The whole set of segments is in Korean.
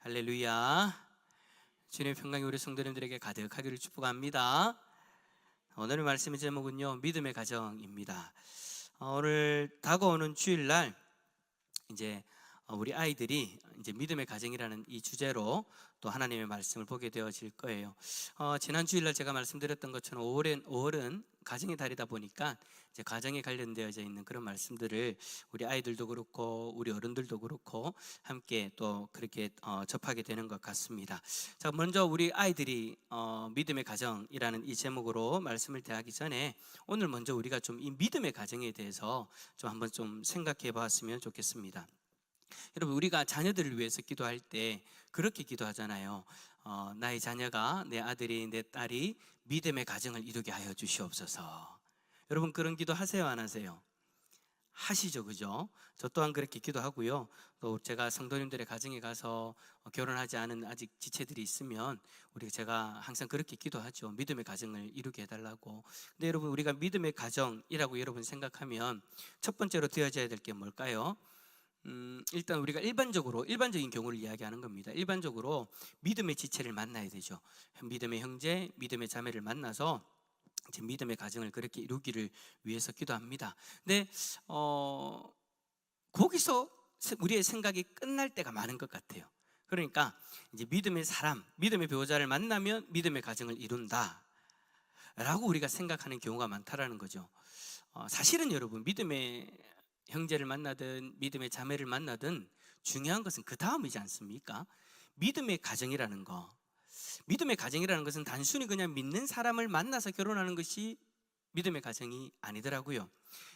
할렐루야. 주님의 평강이 우리 성도님들에게 가득하기를 축복합니다. 오늘의 말씀의 제목은요, 믿음의 가정입니다. 오늘 다가오는 주일날 이제 우리 아이들이 이제 믿음의 가정이라는 이 주제로 또 하나님의 말씀을 보게 되어질 거예요. 지난 주일날 제가 말씀드렸던 것처럼 5월은 가정의 달이다 보니까 이제 가정에 관련되어져 있는 그런 말씀들을 우리 아이들도 그렇고 우리 어른들도 그렇고 함께 또 그렇게 접하게 되는 것 같습니다. 자, 먼저 우리 아이들이 믿음의 가정이라는 이 제목으로 말씀을 대하기 전에 오늘 먼저 우리가 좀 이 믿음의 가정에 대해서 좀 한번 좀 생각해 봤으면 좋겠습니다. 여러분, 우리가 자녀들을 위해서 기도할 때 그렇게 기도하잖아요. 나의 자녀가, 내 아들이, 내 딸이 믿음의 가정을 이루게 하여 주시옵소서. 여러분, 그런 기도 하세요, 안 하세요? 하시죠, 그죠? 저 또한 그렇게 기도하고요. 또 제가 성도님들의 가정에 가서 결혼하지 않은 아직 지체들이 있으면 제가 항상 그렇게 기도하죠. 믿음의 가정을 이루게 해달라고. 근데 여러분, 우리가 믿음의 가정이라고 여러분 생각하면 첫 번째로 되어져야 될 게 뭘까요? 일단 우리가 일반적인 경우를 이야기하는 겁니다. 일반적으로 믿음의 지체를 만나야 되죠. 믿음의 형제, 믿음의 자매를 만나서 이제 믿음의 가정을 그렇게 이루기를 위해서 기도합니다. 근데 거기서 우리의 생각이 끝날 때가 많은 것 같아요. 그러니까 이제 믿음의 사람, 믿음의 배우자를 만나면 믿음의 가정을 이룬다 라고 우리가 생각하는 경우가 많다라는 거죠. 사실은 여러분, 믿음의 형제를 만나든 믿음의 자매를 만나든 중요한 것은 그 다음이지 않습니까? 믿음의 가정이라는 것은 단순히 그냥 믿는 사람을 만나서 결혼하는 것이 믿음의 가정이 아니더라고요.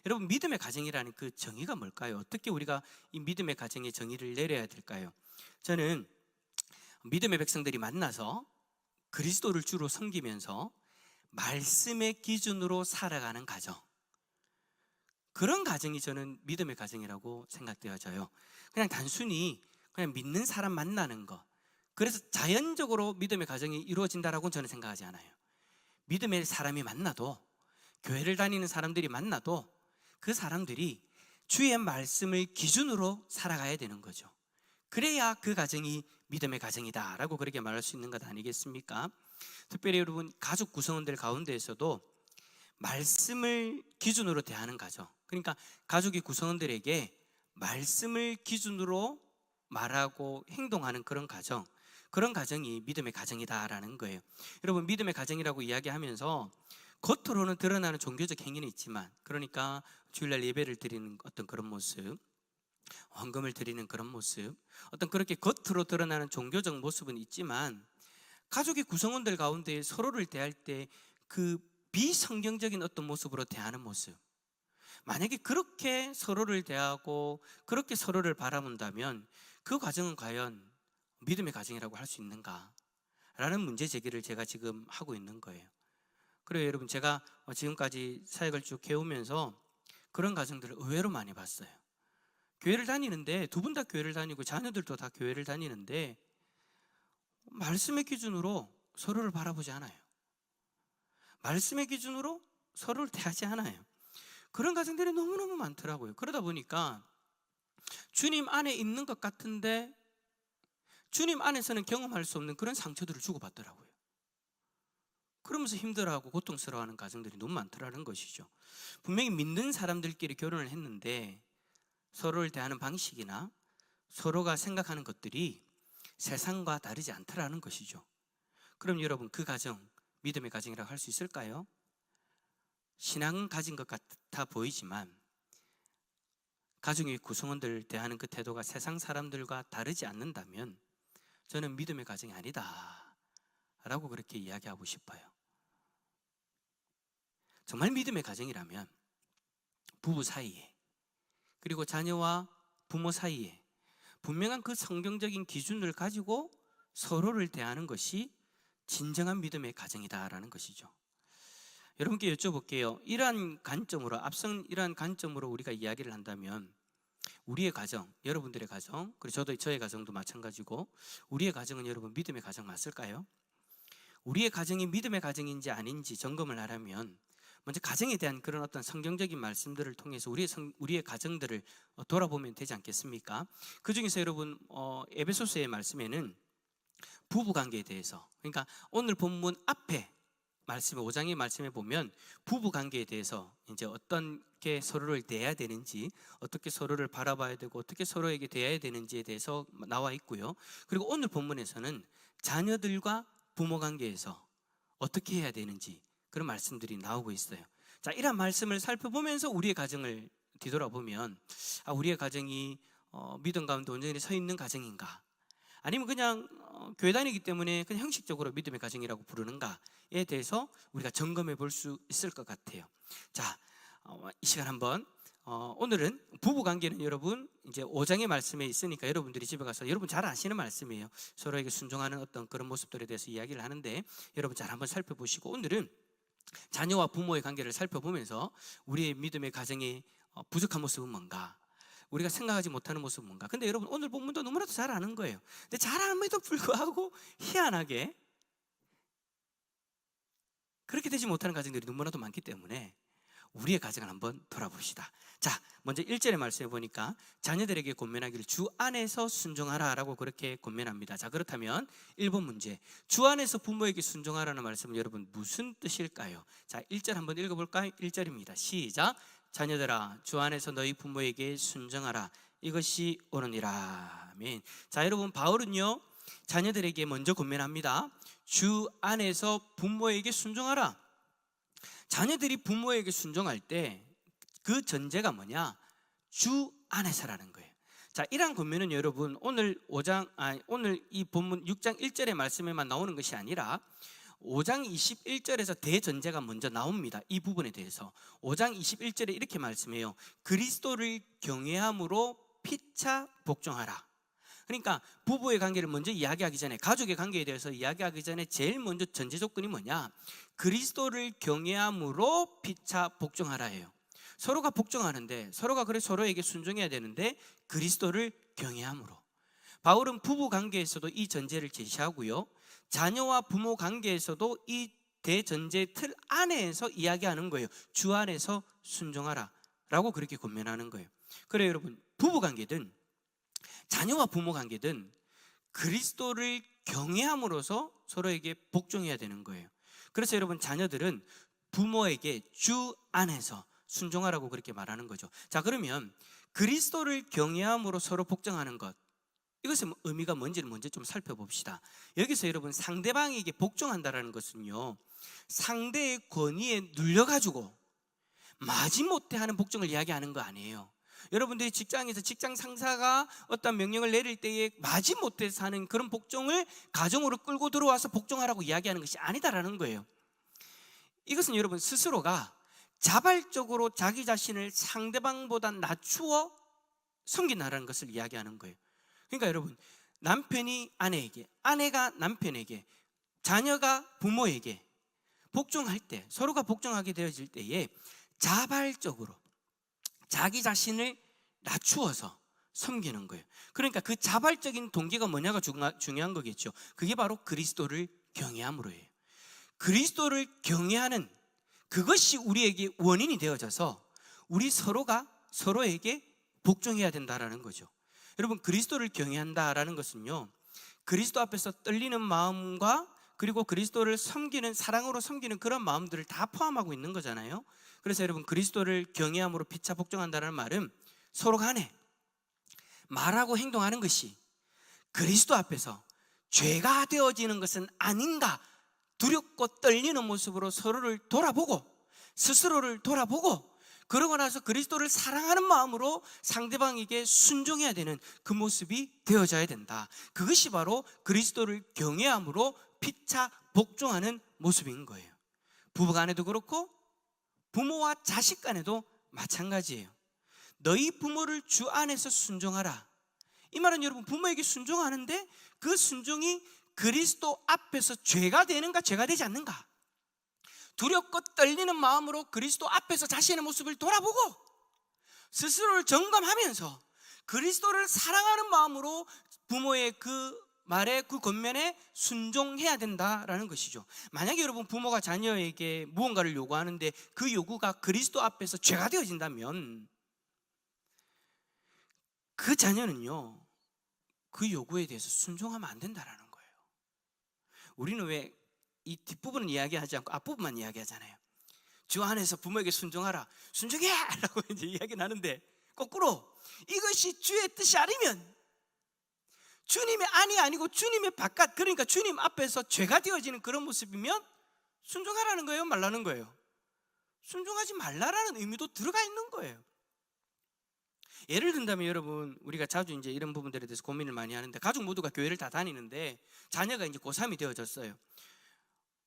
여러분, 믿음의 가정이라는 그 정의가 뭘까요? 어떻게 우리가 이 믿음의 가정의 정의를 내려야 될까요? 저는 믿음의 백성들이 만나서 그리스도를 주로 섬기면서 말씀의 기준으로 살아가는 가정, 그런 가정이 저는 믿음의 가정이라고 생각되어져요. 그냥 단순히 그냥 믿는 사람 만나는 것, 그래서 자연적으로 믿음의 가정이 이루어진다라고 저는 생각하지 않아요. 믿음의 사람이 만나도, 교회를 다니는 사람들이 만나도 그 사람들이 주의 말씀을 기준으로 살아가야 되는 거죠. 그래야 그 가정이 믿음의 가정이다라고 그렇게 말할 수 있는 것 아니겠습니까? 특별히 여러분, 가족 구성원들 가운데에서도 말씀을 기준으로 대하는 가정, 그러니까 가족의 구성원들에게 말씀을 기준으로 말하고 행동하는 그런 가정이 믿음의 가정이다라는 거예요. 여러분, 믿음의 가정이라고 이야기하면서 겉으로는 드러나는 종교적 행위는 있지만, 그러니까 주일날 예배를 드리는 어떤 그런 모습, 헌금을 드리는 그런 모습, 어떤 그렇게 겉으로 드러나는 종교적 모습은 있지만, 가족의 구성원들 가운데 서로를 대할 때 그 비성경적인 어떤 모습으로 대하는 모습, 만약에 그렇게 서로를 대하고 그렇게 서로를 바라본다면 그 가정은 과연 믿음의 가정이라고 할 수 있는가? 라는 문제 제기를 제가 지금 하고 있는 거예요. 그래요, 여러분, 제가 지금까지 사역을 쭉 해오면서 그런 가정들을 의외로 많이 봤어요. 교회를 다니는데, 두 분 다 교회를 다니고 자녀들도 다 교회를 다니는데 말씀의 기준으로 서로를 바라보지 않아요. 말씀의 기준으로 서로를 대하지 않아요. 그런 가정들이 너무너무 많더라고요. 그러다 보니까 주님 안에 있는 것 같은데 주님 안에서는 경험할 수 없는 그런 상처들을 주고받더라고요. 그러면서 힘들어하고 고통스러워하는 가정들이 너무 많더라는 것이죠. 분명히 믿는 사람들끼리 결혼을 했는데 서로를 대하는 방식이나 서로가 생각하는 것들이 세상과 다르지 않더라는 것이죠. 그럼 여러분, 그 가정 믿음의 가정이라고 할 수 있을까요? 신앙은 가진 것 같아 보이지만 가정의 구성원들을 대하는 그 태도가 세상 사람들과 다르지 않는다면 저는 믿음의 가정이 아니다 라고 그렇게 이야기하고 싶어요. 정말 믿음의 가정이라면 부부 사이에, 그리고 자녀와 부모 사이에 분명한 그 성경적인 기준을 가지고 서로를 대하는 것이 진정한 믿음의 가정이다라는 것이죠. 여러분께 여쭤볼게요. 앞선 이러한 관점으로 우리가 이야기를 한다면 우리의 가정, 여러분들의 가정, 그리고 저의 가정도 마찬가지고 우리의 가정은 여러분 믿음의 가정 맞을까요? 우리의 가정이 믿음의 가정인지 아닌지 점검을 하려면 먼저 가정에 대한 그런 어떤 성경적인 말씀들을 통해서 우리의 가정들을 돌아보면 되지 않겠습니까? 그 중에서 여러분 에베소서의 말씀에는 부부 관계에 대해서, 그러니까 오늘 본문 앞에 말씀에 5장의 말씀에 보면 부부 관계에 대해서 이제 어떻게 서로를 대해야 되는지, 어떻게 서로를 바라봐야 되고 어떻게 서로에게 대해야 되는지에 대해서 나와 있고요. 그리고 오늘 본문에서는 자녀들과 부모 관계에서 어떻게 해야 되는지 그런 말씀들이 나오고 있어요. 자, 이런 말씀을 살펴보면서 우리의 가정을 뒤돌아보면 우리의 가정이 믿음 가운데 온전히 서 있는 가정인가, 아니면 그냥 교회 다니기 때문에 그냥 형식적으로 믿음의 가정이라고 부르는가에 대해서 우리가 점검해 볼 수 있을 것 같아요. 자, 이 시간 한번 오늘은 부부 관계는 여러분 이제 5장의 말씀에 있으니까 여러분들이 집에 가서 여러분 잘 아시는 말씀이에요. 서로에게 순종하는 어떤 그런 모습들에 대해서 이야기를 하는데 여러분 잘 한번 살펴보시고, 오늘은 자녀와 부모의 관계를 살펴보면서 우리의 믿음의 가정의 부족한 모습은 뭔가, 우리가 생각하지 못하는 모습은 뭔가. 근데 여러분 오늘 본문도 너무나도 잘 아는 거예요. 근데 잘 암에도 불구하고 희한하게 그렇게 되지 못하는 가정들이 너무나도 많기 때문에 우리의 가정을 한번 돌아봅시다. 자, 먼저 1절의 말씀에 보니까 자녀들에게 권면하기를 주 안에서 순종하라 라고 그렇게 권면합니다. 자, 그렇다면 1번 문제, 주 안에서 부모에게 순종하라는 말씀은 여러분 무슨 뜻일까요? 자, 1절 한번 읽어볼까요? 1절입니다. 시작. 자녀들아, 주 안에서 너희 부모에게 순종하라, 이것이 옳으니라. 아멘. 자, 여러분 바울은요 자녀들에게 먼저 권면합니다. 주 안에서 부모에게 순종하라. 자녀들이 부모에게 순종할 때 그 전제가 뭐냐? 주 안에서라는 거예요. 자, 이러한 권면은 여러분 오늘 이 본문 6장 1절의 말씀에만 나오는 것이 아니라 5장 21절에서 대전제가 먼저 나옵니다. 이 부분에 대해서 5장 21절에 이렇게 말씀해요. 그리스도를 경외함으로 피차 복종하라. 그러니까 부부의 관계를 먼저 이야기하기 전에, 가족의 관계에 대해서 이야기하기 전에 제일 먼저 전제 조건이 뭐냐? 그리스도를 경외함으로 피차 복종하라예요. 서로가 복종하는데, 서로가 그래 서로에게 순종해야 되는데 그리스도를 경외함으로. 바울은 부부 관계에서도 이 전제를 제시하고요, 자녀와 부모 관계에서도 이 대전제 틀 안에서 이야기하는 거예요. 주 안에서 순종하라 라고 그렇게 권면하는 거예요. 그래 여러분, 부부 관계든 자녀와 부모 관계든 그리스도를 경외함으로써 서로에게 복종해야 되는 거예요. 그래서 여러분 자녀들은 부모에게 주 안에서 순종하라고 그렇게 말하는 거죠. 자, 그러면 그리스도를 경외함으로 서로 복종하는 것, 이것의 의미가 뭔지를 먼저 좀 살펴봅시다. 여기서 여러분 상대방에게 복종한다는 것은요, 상대의 권위에 눌려가지고 마지못해 하는 복종을 이야기하는 거 아니에요. 여러분들이 직장에서 직장 상사가 어떤 명령을 내릴 때에 마지못해서 하는 그런 복종을 가정으로 끌고 들어와서 복종하라고 이야기하는 것이 아니다라는 거예요. 이것은 여러분 스스로가 자발적으로 자기 자신을 상대방보다 낮추어 섬긴다라는 것을 이야기하는 거예요. 그러니까 여러분, 남편이 아내에게, 아내가 남편에게, 자녀가 부모에게 복종할 때, 서로가 복종하게 되어질 때에 자발적으로 자기 자신을 낮추어서 섬기는 거예요. 그러니까 그 자발적인 동기가 뭐냐가 중요한 거겠죠. 그게 바로 그리스도를 경외함으로예요. 그리스도를 경외하는 그것이 우리에게 원인이 되어져서 우리 서로가 서로에게 복종해야 된다라는 거죠. 여러분, 그리스도를 경외한다라는 것은요, 그리스도 앞에서 떨리는 마음과 그리고 그리스도를 섬기는, 사랑으로 섬기는 그런 마음들을 다 포함하고 있는 거잖아요. 그래서 여러분, 그리스도를 경외함으로 피차 복종한다는 말은 서로 간에 말하고 행동하는 것이 그리스도 앞에서 죄가 되어지는 것은 아닌가 두렵고 떨리는 모습으로 서로를 돌아보고 스스로를 돌아보고, 그러고 나서 그리스도를 사랑하는 마음으로 상대방에게 순종해야 되는 그 모습이 되어져야 된다. 그것이 바로 그리스도를 경외함으로 피차 복종하는 모습인 거예요. 부부 간에도 그렇고 부모와 자식 간에도 마찬가지예요. 너희 부모를 주 안에서 순종하라. 이 말은 여러분, 부모에게 순종하는데 그 순종이 그리스도 앞에서 죄가 되는가 죄가 되지 않는가, 두렵고 떨리는 마음으로 그리스도 앞에서 자신의 모습을 돌아보고 스스로를 점검하면서 그리스도를 사랑하는 마음으로 부모의 그 말에 그 겉면에 순종해야 된다라는 것이죠. 만약에 여러분 부모가 자녀에게 무언가를 요구하는데 그 요구가 그리스도 앞에서 죄가 되어진다면 그 자녀는요, 그 요구에 대해서 순종하면 안 된다라는 거예요. 우리는 왜 이 뒷부분은 이야기하지 않고 앞부분만 이야기하잖아요. 주 안에서 부모에게 순종하라, 순종해! 라고 이제 이야기는 하는데, 거꾸로 이것이 주의 뜻이 아니면, 주님의 안이 아니고 주님의 바깥, 그러니까 주님 앞에서 죄가 되어지는 그런 모습이면 순종하라는 거예요, 말라는 거예요? 순종하지 말라라는 의미도 들어가 있는 거예요. 예를 든다면 여러분, 우리가 자주 이제 이런 부분들에 대해서 고민을 많이 하는데, 가족 모두가 교회를 다 다니는데 자녀가 이제 고3이 되어졌어요.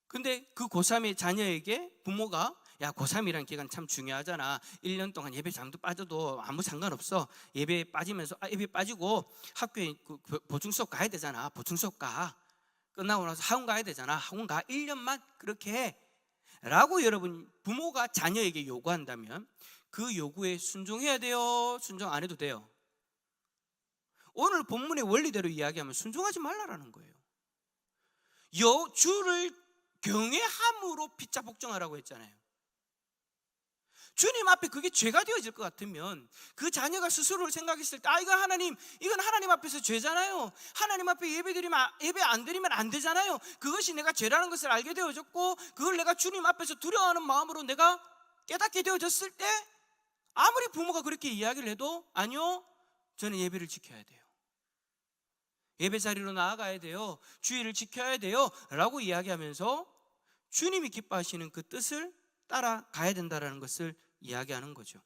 근데 그 고3의 자녀에게 부모가, 야, 고3이라는 기간 참 중요하잖아. 1년 동안 예배 잠도 빠져도 아무 상관없어. 예배 빠지면서 예배 빠지고 학교에 보충 수업 가야 되잖아. 보충 수업 가. 끝나고 나서 학원 가야 되잖아. 학원 가. 1년만 그렇게 해. 라고 여러분, 부모가 자녀에게 요구한다면 그 요구에 순종해야 돼요? 순종 안 해도 돼요? 오늘 본문의 원리대로 이야기하면 순종하지 말라라는 거예요. 주를 경외함으로 피차 복종하라고 했잖아요. 주님 앞에 그게 죄가 되어질 것 같으면 그 자녀가 스스로를 생각했을 때, 이건 하나님 앞에서 죄잖아요. 하나님 앞에 예배 안 드리면 안 되잖아요. 그것이 내가 죄라는 것을 알게 되어졌고, 그걸 내가 주님 앞에서 두려워하는 마음으로 내가 깨닫게 되어졌을 때, 아무리 부모가 그렇게 이야기를 해도, 아니요, 저는 예배를 지켜야 돼요, 예배 자리로 나아가야 돼요, 주의를 지켜야 돼요 라고 이야기하면서 주님이 기뻐하시는 그 뜻을 따라가야 된다는 것을 이야기하는 거죠.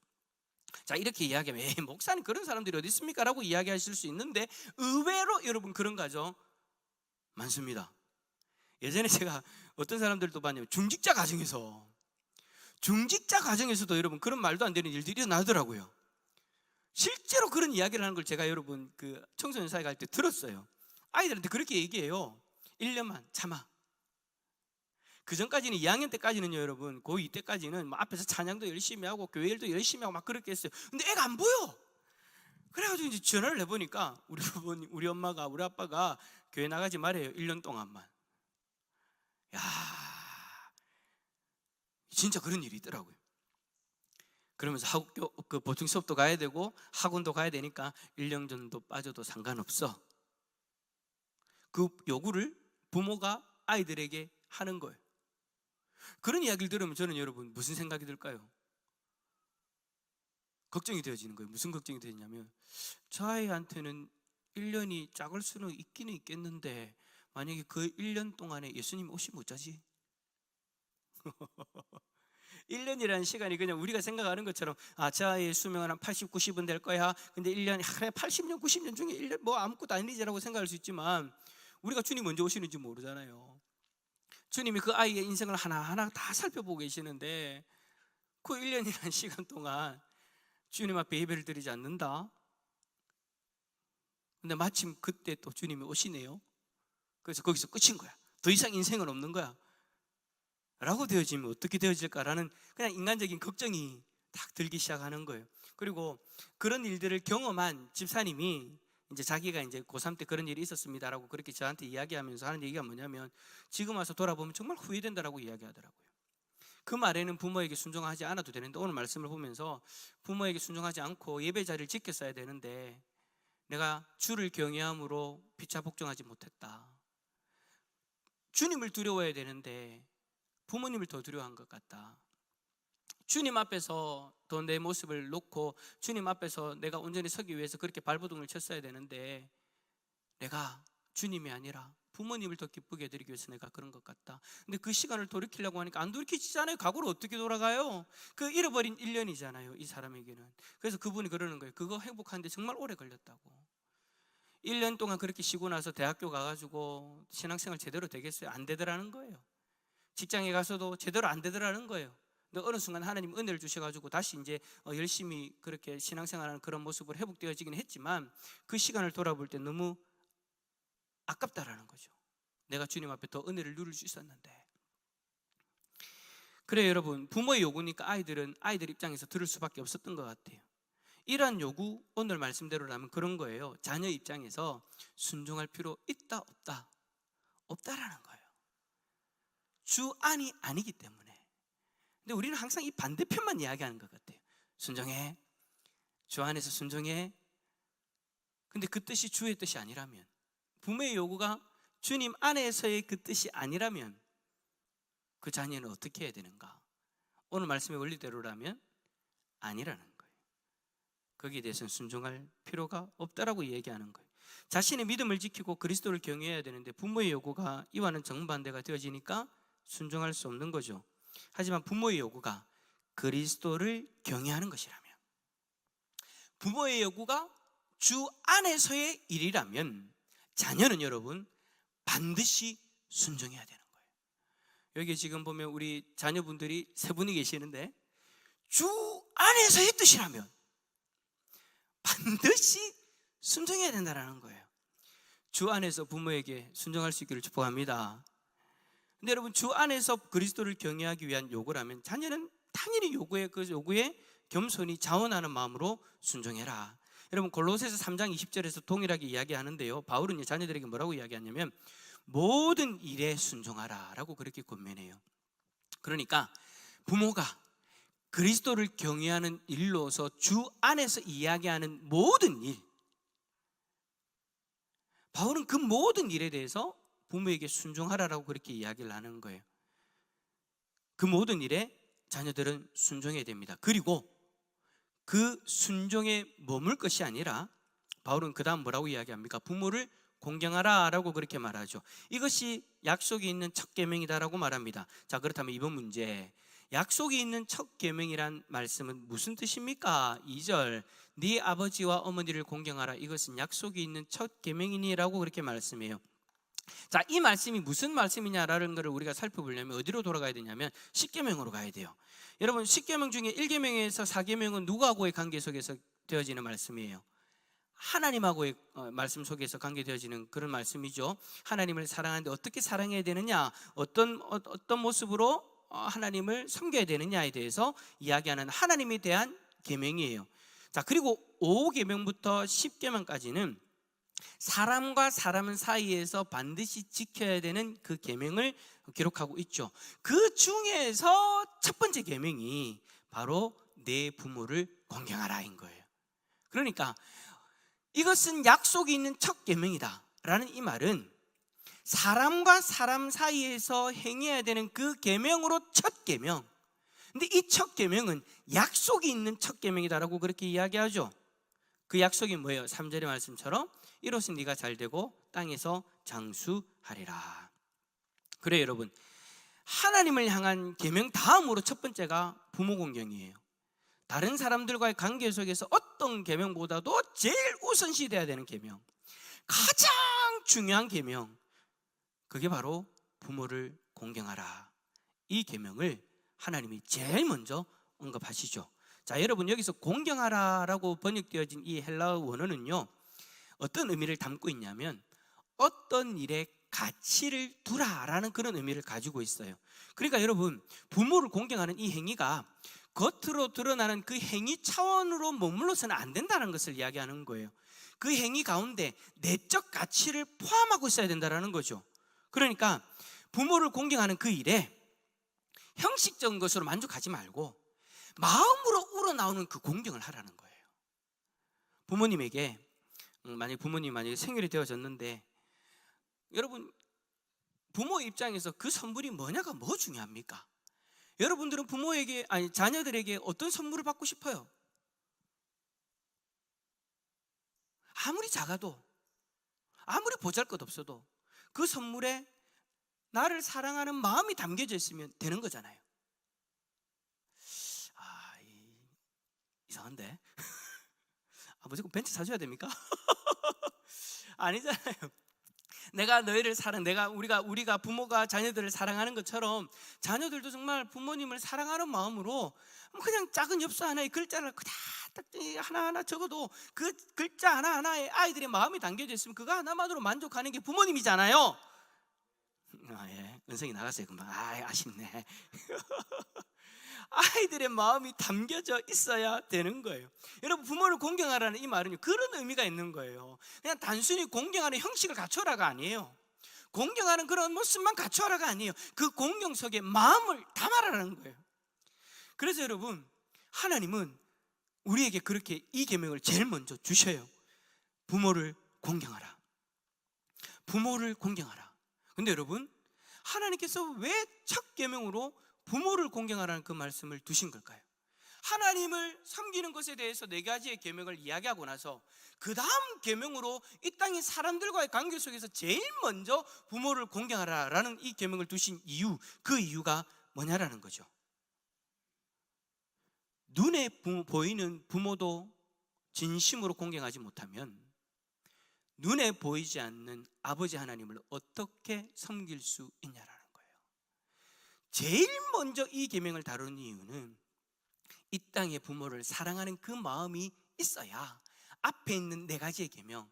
자, 이렇게 이야기하면 에이, 목사님 그런 사람들이 어디 있습니까? 라고 이야기하실 수 있는데, 의외로 여러분 그런 가정 많습니다. 예전에 제가 어떤 사람들도 봤냐면 중직자 가정에서도 여러분 그런 말도 안 되는 일들이 일어나더라고요. 실제로 그런 이야기를 하는 걸 제가 여러분 그 청소년 사회 갈 때 들었어요. 아이들한테 그렇게 얘기해요. 1년만 참아. 그 전까지는 2학년 때까지는요, 여러분, 고2 때까지는 뭐 앞에서 찬양도 열심히 하고 교회 일도 열심히 하고 막 그렇게 했어요. 근데 애가 안 보여. 그래가지고 이제 전화를 해보니까 우리 엄마가, 우리 아빠가 교회 나가지 말아요, 1년 동안만. 야, 진짜 그런 일이 있더라고요. 그러면서 학교 그 보충 수업도 가야 되고 학원도 가야 되니까 1년 정도 빠져도 상관없어. 그 요구를 부모가 아이들에게 하는 거예요. 그런 이야기를 들으면 저는 여러분 무슨 생각이 들까요? 걱정이 되어지는 거예요. 무슨 걱정이 되냐면, 저 아이한테는 1년이 작을 수는 있기는 있겠는데 만약에 그 1년 동안에 예수님 오시면 어쩌지? 1년이라는 시간이 그냥 우리가 생각하는 것처럼, 저 아이의 수명은 한 80, 90은 될 거야. 근데 1년이 80년, 90년 중에 1년 뭐 아무것도 아니지라고 생각할 수 있지만, 우리가 주님 언제 오시는지 모르잖아요. 주님이 그 아이의 인생을 하나하나 다 살펴보고 계시는데, 그 1년이라는 시간 동안 주님 앞에 예배를 드리지 않는다? 근데 마침 그때 또 주님이 오시네요. 그래서 거기서 끝인 거야. 더 이상 인생은 없는 거야 라고 되어지면 어떻게 되어질까라는 그냥 인간적인 걱정이 딱 들기 시작하는 거예요. 그리고 그런 일들을 경험한 집사님이 이제 자기가 이제 고3 때 그런 일이 있었습니다라고 그렇게 저한테 이야기하면서 하는 얘기가 뭐냐면, 지금 와서 돌아보면 정말 후회된다라고 이야기하더라고요. 그 말에는 부모에게 순종하지 않아도 되는데, 오늘 말씀을 보면서 부모에게 순종하지 않고 예배 자리를 지켰어야 되는데 내가 주를 경외함으로 피차 복종하지 못했다. 주님을 두려워해야 되는데 부모님을 더 두려워한 것 같다. 주님 앞에서 더 내 모습을 놓고 주님 앞에서 내가 온전히 서기 위해서 그렇게 발버둥을 쳤어야 되는데, 내가 주님이 아니라 부모님을 더 기쁘게 해드리기 위해서 내가 그런 것 같다. 근데 그 시간을 돌이키려고 하니까 안 돌이키지잖아요. 과거로 어떻게 돌아가요? 그 잃어버린 1년이잖아요, 이 사람에게는. 그래서 그분이 그러는 거예요. 그거 행복하는데 정말 오래 걸렸다고. 1년 동안 그렇게 쉬고 나서 대학교 가가지고 신앙생활 제대로 되겠어요? 안 되더라는 거예요. 직장에 가서도 제대로 안 되더라는 거예요. 근데 어느 순간 하나님 은혜를 주셔가지고 다시 이제 열심히 그렇게 신앙생활하는 그런 모습으로 회복되어지긴 했지만, 그 시간을 돌아볼 때 너무 아깝다라는 거죠. 내가 주님 앞에 더 은혜를 누릴 수 있었는데. 그래요, 여러분, 부모의 요구니까 아이들 입장에서 들을 수밖에 없었던 것 같아요. 이러한 요구, 오늘 말씀대로라면 그런 거예요. 자녀 입장에서 순종할 필요 있다 없다? 없다라는 거예요. 주 안이 아니기 때문에. 근데 우리는 항상 이 반대편만 이야기하는 것 같아요. 순종해, 주 안에서 순종해. 근데 그 뜻이 주의 뜻이 아니라면, 부모의 요구가 주님 안에서의 그 뜻이 아니라면 그 자녀는 어떻게 해야 되는가? 오늘 말씀의 원리대로라면 아니라는 거예요. 거기에 대해서는 순종할 필요가 없다라고 얘기하는 거예요. 자신의 믿음을 지키고 그리스도를 경외해야 되는데 부모의 요구가 이와는 정반대가 되어지니까 순종할 수 없는 거죠. 하지만 부모의 요구가 그리스도를 경외하는 것이라면, 부모의 요구가 주 안에서의 일이라면 자녀는 여러분 반드시 순종해야 되는 거예요. 여기 지금 보면 우리 자녀분들이 세 분이 계시는데 주 안에서의 뜻이라면 반드시 순종해야 된다는 거예요. 주 안에서 부모에게 순종할 수 있기를 축복합니다. 근데 여러분, 주 안에서 그리스도를 경외하기 위한 요구라면 자녀는 당연히 그 요구에 겸손히 자원하는 마음으로 순종해라. 여러분, 골로새서 3장 20절에서 동일하게 이야기하는데요, 바울은 자녀들에게 뭐라고 이야기하냐면 모든 일에 순종하라 라고 그렇게 권면해요. 그러니까 부모가 그리스도를 경외하는 일로서 주 안에서 이야기하는 모든 일, 바울은 그 모든 일에 대해서 부모에게 순종하라라고 그렇게 이야기를 하는 거예요. 그 모든 일에 자녀들은 순종해야 됩니다. 그리고 그 순종에 머물 것이 아니라 바울은 그 다음 뭐라고 이야기합니까? 부모를 공경하라라고 그렇게 말하죠. 이것이 약속이 있는 첫 계명이다라고 말합니다. 자, 그렇다면 이번 문제, 약속이 있는 첫 계명이란 말씀은 무슨 뜻입니까? 2절, 네 아버지와 어머니를 공경하라. 이것은 약속이 있는 첫 계명이니라고 그렇게 말씀해요. 자, 이 말씀이 무슨 말씀이냐라는 것을 우리가 살펴보려면 어디로 돌아가야 되냐면 10계명으로 가야 돼요. 여러분, 10계명 중에 1계명에서 4계명은 누구하고의 관계 속에서 되어지는 말씀이에요? 하나님하고의 말씀 속에서 관계되어지는 그런 말씀이죠. 하나님을 사랑하는데 어떻게 사랑해야 되느냐, 어떤 모습으로 하나님을 섬겨야 되느냐에 대해서 이야기하는 하나님에 대한 계명이에요. 자, 그리고 5계명부터 10계명까지는 사람과 사람 사이에서 반드시 지켜야 되는 그 계명을 기록하고 있죠. 그 중에서 첫 번째 계명이 바로 내 부모를 공경하라인 거예요. 그러니까 이것은 약속이 있는 첫 계명이다 라는 이 말은 사람과 사람 사이에서 행해야 되는 그 계명으로 첫 계명. 근데 이 첫 계명은 약속이 있는 첫 계명이다라고 그렇게 이야기하죠. 그 약속이 뭐예요? 3절의 말씀처럼 이로써 네가 잘되고 땅에서 장수하리라. 그래요, 여러분, 하나님을 향한 계명 다음으로 첫 번째가 부모 공경이에요. 다른 사람들과의 관계 속에서 어떤 계명보다도 제일 우선시 돼야 되는 계명, 가장 중요한 계명, 그게 바로 부모를 공경하라. 이 계명을 하나님이 제일 먼저 언급하시죠. 자, 여러분, 여기서 공경하라라고 번역되어진 이 헬라어 원어는요, 어떤 의미를 담고 있냐면 어떤 일에 가치를 두라라는 그런 의미를 가지고 있어요. 그러니까 여러분, 부모를 공경하는 이 행위가 겉으로 드러나는 그 행위 차원으로 머물러서는 안 된다는 것을 이야기하는 거예요. 그 행위 가운데 내적 가치를 포함하고 있어야 된다는 거죠. 그러니까 부모를 공경하는 그 일에 형식적인 것으로 만족하지 말고 마음으로 우러나오는 그 공경을 하라는 거예요. 부모님에게 만약에 생일이 되어졌는데, 여러분, 부모 입장에서 그 선물이 뭐냐가 뭐 중요합니까? 여러분들은 자녀들에게 어떤 선물을 받고 싶어요? 아무리 작아도, 아무리 보잘것없어도 그 선물에 나를 사랑하는 마음이 담겨져 있으면 되는 거잖아요. 이상한데? 무조건 벤츠 사줘야 됩니까? 아니잖아요. 내가 너희를 우리가 부모가 자녀들을 사랑하는 것처럼 자녀들도 정말 부모님을 사랑하는 마음으로 그냥 작은 엽서 하나에 글자를 딱 하나하나 적어도 그 글자 하나하나에 아이들의 마음이 담겨져 있으면 그거 하나만으로 만족하는 게 부모님이잖아요. 예. 은성이 나갔어요 금방. 아쉽네. 아이들의 마음이 담겨져 있어야 되는 거예요. 여러분, 부모를 공경하라는 이 말은요, 그런 의미가 있는 거예요. 그냥 단순히 공경하는 형식을 갖춰라가 아니에요. 공경하는 그런 모습만 갖춰라가 아니에요. 그 공경 속에 마음을 담아라라는 거예요. 그래서 여러분, 하나님은 우리에게 그렇게 이 계명을 제일 먼저 주셔요. 부모를 공경하라. 부모를 공경하라. 근데 여러분, 하나님께서 왜 첫 계명으로 부모를 공경하라는 그 말씀을 두신 걸까요? 하나님을 섬기는 것에 대해서 4가지의 계명을 이야기하고 나서 그 다음 계명으로 이 땅의 사람들과의 관계 속에서 제일 먼저 부모를 공경하라라는 이 계명을 두신 이유, 그 이유가 뭐냐라는 거죠. 눈에 보이는 부모도 진심으로 공경하지 못하면 눈에 보이지 않는 아버지 하나님을 어떻게 섬길 수 있냐라는 거예요. 제일 먼저 이 계명을 다루는 이유는 이 땅의 부모를 사랑하는 그 마음이 있어야 앞에 있는 4가지의 계명,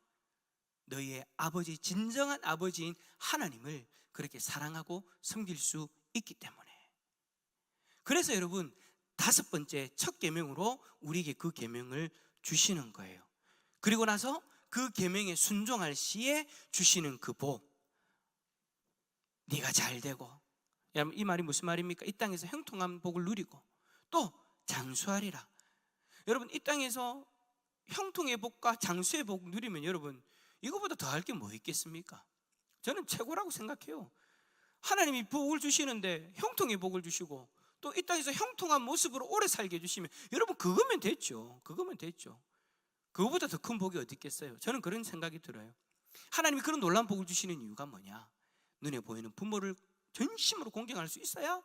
너희의 아버지, 진정한 아버지인 하나님을 그렇게 사랑하고 섬길 수 있기 때문에. 그래서 여러분, 5번째 첫 계명으로 우리에게 그 계명을 주시는 거예요. 그리고 나서 그 계명에 순종할 시에 주시는 그 복, 네가 잘 되고, 여러분, 이 말이 무슨 말입니까? 이 땅에서 형통한 복을 누리고 또 장수하리라. 여러분, 이 땅에서 형통의 복과 장수의 복 누리면 여러분, 이거보다 더할 게 뭐 있겠습니까? 저는 최고라고 생각해요. 하나님이 복을 주시는데 형통의 복을 주시고 또 이 땅에서 형통한 모습으로 오래 살게 해주시면 여러분, 그거면 됐죠. 그거면 됐죠. 그거보다 더 큰 복이 어디 있겠어요? 저는 그런 생각이 들어요. 하나님이 그런 놀라운 복을 주시는 이유가 뭐냐? 눈에 보이는 부모를 전심으로 공경할 수 있어야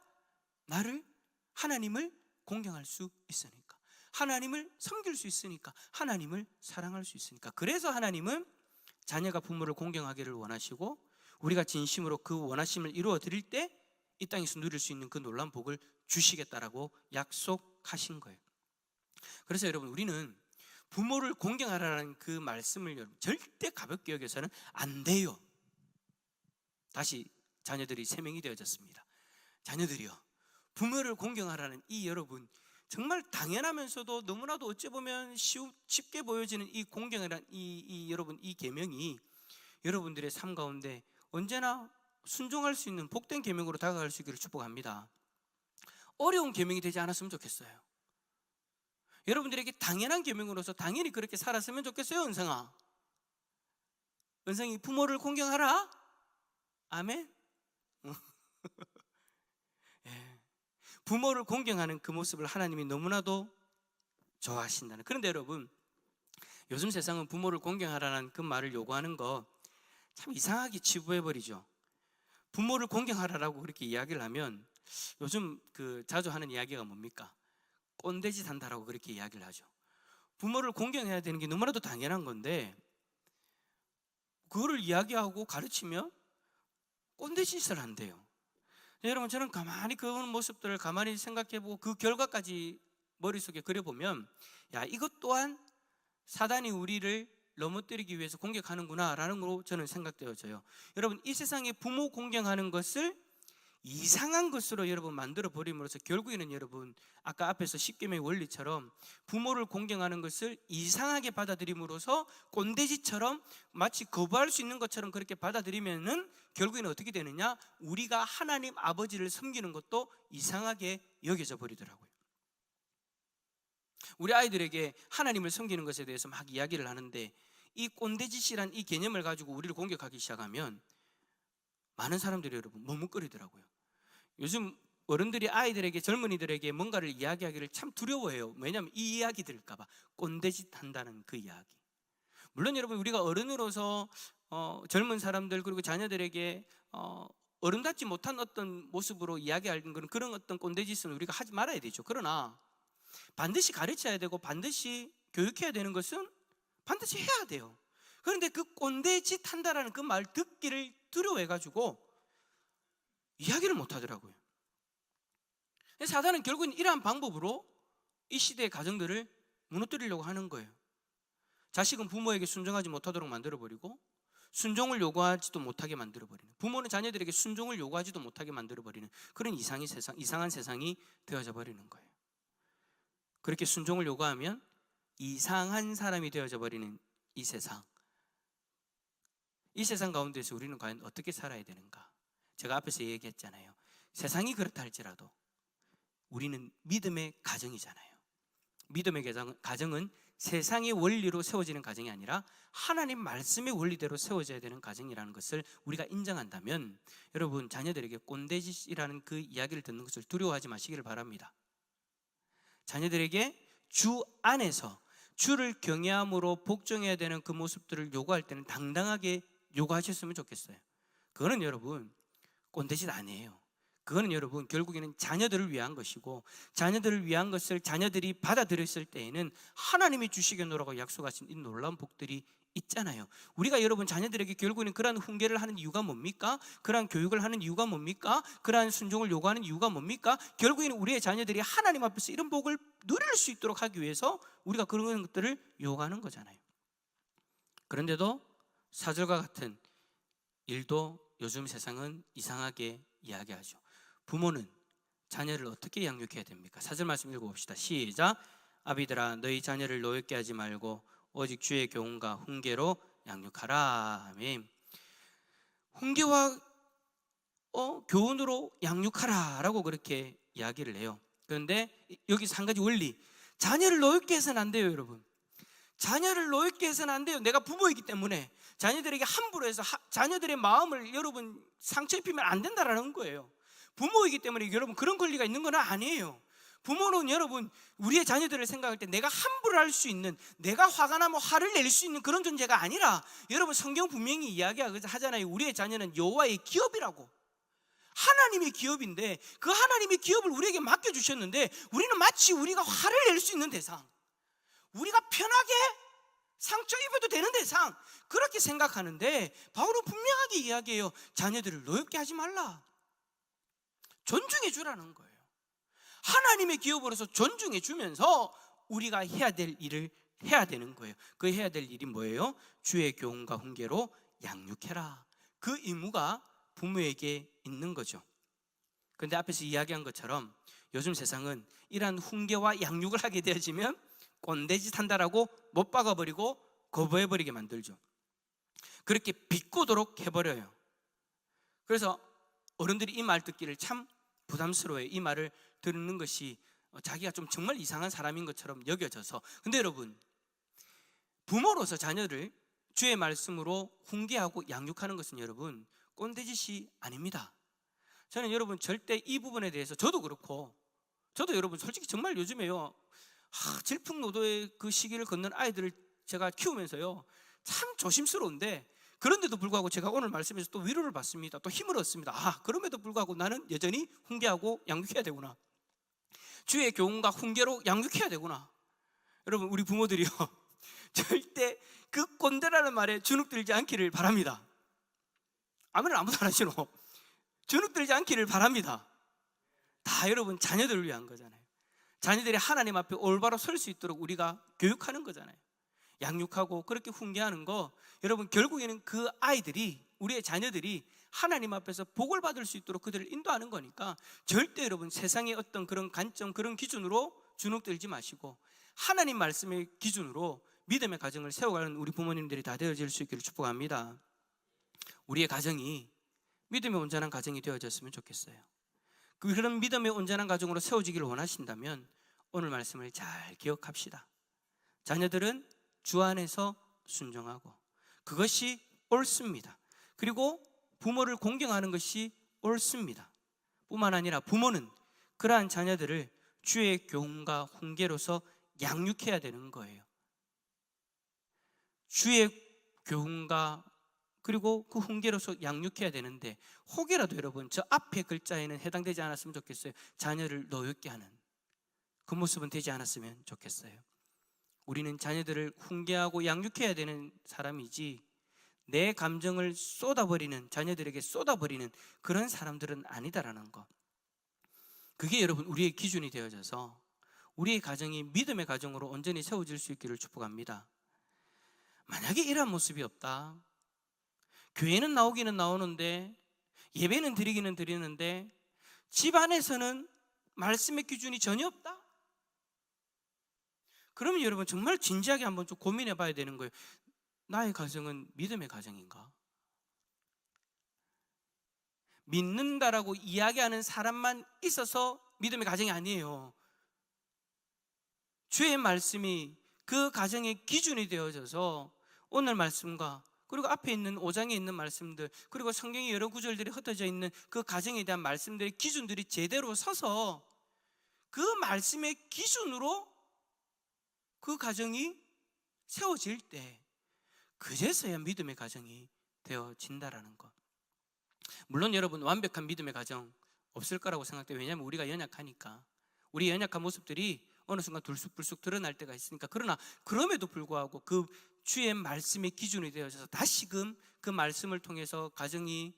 나를, 하나님을 공경할 수 있으니까, 하나님을 섬길 수 있으니까, 하나님을 사랑할 수 있으니까. 그래서 하나님은 자녀가 부모를 공경하기를 원하시고 우리가 진심으로 그 원하심을 이루어 드릴 때 이 땅에서 누릴 수 있는 그 놀라운 복을 주시겠다라고 약속하신 거예요. 그래서 여러분, 우리는 부모를 공경하라는 그 말씀을 여러분 절대 가볍게 여겨서는 안 돼요. 다시 자녀들이 3명이 되어졌습니다. 자녀들이요, 부모를 공경하라는 이 여러분 정말 당연하면서도 너무나도 어찌 보면 쉽게 보여지는 이 공경이라는 여러분 이 계명이 여러분들의 삶 가운데 언제나 순종할 수 있는 복된 계명으로 다가갈 수 있기를 축복합니다. 어려운 계명이 되지 않았으면 좋겠어요. 여러분들에게 당연한 계명으로서 당연히 그렇게 살았으면 좋겠어요. 은성아, 은성이 부모를 공경하라. 아멘. 예. 부모를 공경하는 그 모습을 하나님이 너무나도 좋아하신다는. 그런데 여러분, 요즘 세상은 부모를 공경하라는 그 말을 요구하는 거 참 이상하게 치부해버리죠. 부모를 공경하라라고 그렇게 이야기를 하면 요즘 자주 하는 이야기가 뭡니까? 꼰대짓 한다라고 그렇게 이야기를 하죠. 부모를 공경해야 되는 게 너무나도 당연한 건데 그거를 이야기하고 가르치면 꼰대짓을 한대요. 여러분, 저는 가만히 그 모습들을 가만히 생각해보고 그 결과까지 머릿속에 그려보면, 야, 이것 또한 사단이 우리를 넘어뜨리기 위해서 공격하는구나 라는 걸로 저는 생각되어져요. 여러분, 이 세상에 부모 공경하는 것을 이상한 것으로 여러분 만들어 버림으로써 결국에는 여러분, 아까 앞에서 10계명의 원리처럼 부모를 공경하는 것을 이상하게 받아들임으로써 꼰대짓처럼 마치 거부할 수 있는 것처럼 그렇게 받아들이면은 결국에는 어떻게 되느냐? 우리가 하나님 아버지를 섬기는 것도 이상하게 여겨져 버리더라고요. 우리 아이들에게 하나님을 섬기는 것에 대해서 막 이야기를 하는데 이 꼰대짓이란 이 개념을 가지고 우리를 공격하기 시작하면 많은 사람들이 여러분 머뭇거리더라고요. 요즘 어른들이 아이들에게, 젊은이들에게 뭔가를 이야기하기를 참 두려워해요. 왜냐하면 이 이야기 들을까봐. 꼰대짓 한다는 그 이야기. 물론 여러분, 우리가 어른으로서 젊은 사람들 그리고 자녀들에게 어른답지 못한 어떤 모습으로 이야기하는 그런 어떤 꼰대짓은 우리가 하지 말아야 되죠. 그러나 반드시 가르쳐야 되고 반드시 교육해야 되는 것은 반드시 해야 돼요. 그런데 그 꼰대짓 한다라는 그 말 듣기를 두려워해가지고 이야기를 못하더라고요. 사단은 결국은 이러한 방법으로 이 시대의 가정들을 무너뜨리려고 하는 거예요. 자식은 부모에게 순종하지 못하도록 만들어버리고 순종을 요구하지도 못하게 만들어버리는, 부모는 자녀들에게 순종을 요구하지도 못하게 만들어버리는 그런 이상한 세상이 되어져 버리는 거예요. 그렇게 순종을 요구하면 이상한 사람이 되어져 버리는 이 세상 가운데서 우리는 과연 어떻게 살아야 되는가? 제가 앞에서 얘기했잖아요. 세상이 그렇다 할지라도 우리는 믿음의 가정이잖아요. 믿음의 가정은 세상의 원리로 세워지는 가정이 아니라 하나님 말씀의 원리대로 세워져야 되는 가정이라는 것을 우리가 인정한다면, 여러분, 자녀들에게 꼰대짓이라는 그 이야기를 듣는 것을 두려워하지 마시기를 바랍니다. 자녀들에게 주 안에서 주를 경외함으로 복종해야 되는 그 모습들을 요구할 때는 당당하게 요구하셨으면 좋겠어요. 그거는 여러분 꼰대짓 아니에요. 그거는 여러분 결국에는 자녀들을 위한 것이고, 자녀들을 위한 것을 자녀들이 받아들였을 때에는 하나님이 주시겠노라고 약속하신 이 놀라운 복들이 있잖아요. 우리가 여러분 자녀들에게 결국에는 그러한 훈계를 하는 이유가 뭡니까? 그러한 교육을 하는 이유가 뭡니까? 그러한 순종을 요구하는 이유가 뭡니까? 결국에는 우리의 자녀들이 하나님 앞에서 이런 복을 누릴 수 있도록 하기 위해서 우리가 그런 것들을 요구하는 거잖아요. 그런데도 사절과 같은 일도 요즘 세상은 이상하게 이야기하죠. 부모는 자녀를 어떻게 양육해야 됩니까? 4절 말씀 읽어봅시다. 시작. 아비들아, 너희 자녀를 노엽게 하지 말고 오직 주의 교훈과 훈계로 양육하라. 아멘. 훈계와 교훈으로 양육하라 라고 그렇게 이야기를 해요. 그런데 여기서 한 가지 원리, 자녀를 노엽게 해서는 안 돼요. 여러분, 자녀를 노엽게 해서는 안 돼요. 내가 부모이기 때문에 자녀들에게 함부로 해서 자녀들의 마음을 여러분 상처 입히면 안 된다라는 거예요. 부모이기 때문에 여러분 그런 권리가 있는 건 아니에요. 부모는 여러분 우리의 자녀들을 생각할 때 내가 함부로 할 수 있는, 내가 화가 나면 화를 낼 수 있는 그런 존재가 아니라, 여러분 성경 분명히 이야기하잖아요. 우리의 자녀는 여호와의 기업이라고. 하나님의 기업인데 그 하나님의 기업을 우리에게 맡겨주셨는데 우리는 마치 우리가 화를 낼 수 있는 대상, 우리가 편하게 상처 입어도 되는 대상, 그렇게 생각하는데 바울은 분명하게 이야기해요. 자녀들을 노엽게 하지 말라, 존중해 주라는 거예요. 하나님의 기업으로서 존중해 주면서 우리가 해야 될 일을 해야 되는 거예요. 그 해야 될 일이 뭐예요? 주의 교훈과 훈계로 양육해라. 그 의무가 부모에게 있는 거죠. 그런데 앞에서 이야기한 것처럼 요즘 세상은 이러한 훈계와 양육을 하게 되어지면 꼰대짓 한다라고 못 박아버리고 거부해버리게 만들죠. 그렇게 비꼬도록 해버려요. 그래서 어른들이 이 말 듣기를 참 부담스러워요. 이 말을 듣는 것이 자기가 좀 정말 이상한 사람인 것처럼 여겨져서. 근데 여러분, 부모로서 자녀를 주의 말씀으로 훈계하고 양육하는 것은 여러분 꼰대짓이 아닙니다. 저는 여러분 절대 이 부분에 대해서, 저도 그렇고, 저도 여러분 솔직히 정말 요즘에요, 질풍노도의 그 시기를 걷는 아이들을 제가 키우면서요 참 조심스러운데, 그런데도 불구하고 제가 오늘 말씀에서 또 위로를 받습니다. 또 힘을 얻습니다. 그럼에도 불구하고 나는 여전히 훈계하고 양육해야 되구나, 주의 교훈과 훈계로 양육해야 되구나. 여러분, 우리 부모들이요 절대 그 꼰대라는 말에 주눅들지 않기를 바랍니다. 아멘을 아무도 안 하시노. 주눅들지 않기를 바랍니다. 다 여러분 자녀들을 위한 거잖아요. 자녀들이 하나님 앞에 올바로 설 수 있도록 우리가 교육하는 거잖아요. 양육하고 그렇게 훈계하는 거, 여러분 결국에는 그 아이들이, 우리의 자녀들이 하나님 앞에서 복을 받을 수 있도록 그들을 인도하는 거니까 절대 여러분 세상의 어떤 그런 관점, 그런 기준으로 주눅들지 마시고 하나님 말씀의 기준으로 믿음의 가정을 세워가는 우리 부모님들이 다 되어질 수 있기를 축복합니다. 우리의 가정이 믿음의 온전한 가정이 되어졌으면 좋겠어요. 그런 믿음의 온전한 가정으로 세워지기를 원하신다면 오늘 말씀을 잘 기억합시다. 자녀들은 주 안에서 순종하고 그것이 옳습니다. 그리고 부모를 공경하는 것이 옳습니다. 뿐만 아니라 부모는 그러한 자녀들을 주의 교훈과 훈계로서 양육해야 되는 거예요. 주의 교훈과 그리고 그 훈계로서 양육해야 되는데, 혹여라도 여러분 저 앞에 글자에는 해당되지 않았으면 좋겠어요. 자녀를 노엽게 하는 그 모습은 되지 않았으면 좋겠어요. 우리는 자녀들을 훈계하고 양육해야 되는 사람이지, 내 감정을 쏟아버리는, 자녀들에게 쏟아버리는 그런 사람들은 아니다라는 것. 그게 여러분 우리의 기준이 되어져서 우리의 가정이 믿음의 가정으로 온전히 세워질 수 있기를 축복합니다. 만약에 이러한 모습이 없다, 교회는 나오기는 나오는데, 예배는 드리기는 드리는데 집안에서는 말씀의 기준이 전혀 없다? 그러면 여러분 정말 진지하게 한번 좀 고민해 봐야 되는 거예요. 나의 가정은 믿음의 가정인가? 믿는다라고 이야기하는 사람만 있어서 믿음의 가정이 아니에요. 주의 말씀이 그 가정의 기준이 되어져서 오늘 말씀과 그리고 앞에 있는 5장에 있는 말씀들, 그리고 성경의 여러 구절들이 흩어져 있는 그 가정에 대한 말씀들의 기준들이 제대로 서서 그 말씀의 기준으로 그 가정이 세워질 때 그제서야 믿음의 가정이 되어진다라는 것. 물론 여러분 완벽한 믿음의 가정 없을 거라고 생각돼요. 왜냐하면 우리가 연약하니까. 우리 연약한 모습들이 어느 순간 들쑥불쑥 드러날 때가 있으니까. 그러나 그럼에도 불구하고 그 주의 말씀의 기준이 되어져서 다시금 그 말씀을 통해서 가정이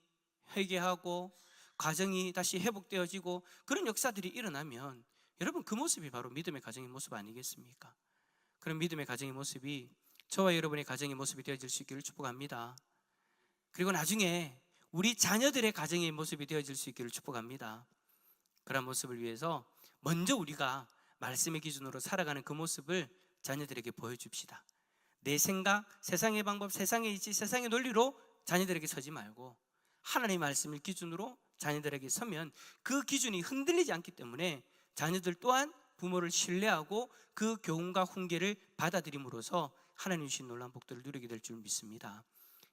회개하고 가정이 다시 회복되어지고 그런 역사들이 일어나면 여러분 그 모습이 바로 믿음의 가정의 모습 아니겠습니까? 그런 믿음의 가정의 모습이 저와 여러분의 가정의 모습이 되어질 수 있기를 축복합니다. 그리고 나중에 우리 자녀들의 가정의 모습이 되어질 수 있기를 축복합니다. 그런 모습을 위해서 먼저 우리가 말씀의 기준으로 살아가는 그 모습을 자녀들에게 보여줍시다. 내 생각, 세상의 방법, 세상의 이치, 세상의 논리로 자녀들에게 서지 말고 하나님의 말씀을 기준으로 자녀들에게 서면 그 기준이 흔들리지 않기 때문에 자녀들 또한 부모를 신뢰하고 그 교훈과 훈계를 받아들임으로써 하나님 주신 놀라운 복들을 누리게 될 줄 믿습니다.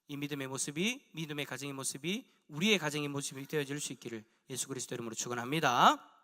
이 믿음의 모습이, 믿음의 가정의 모습이 우리의 가정의 모습이 되어질 수 있기를 예수 그리스도 이름으로 축원합니다.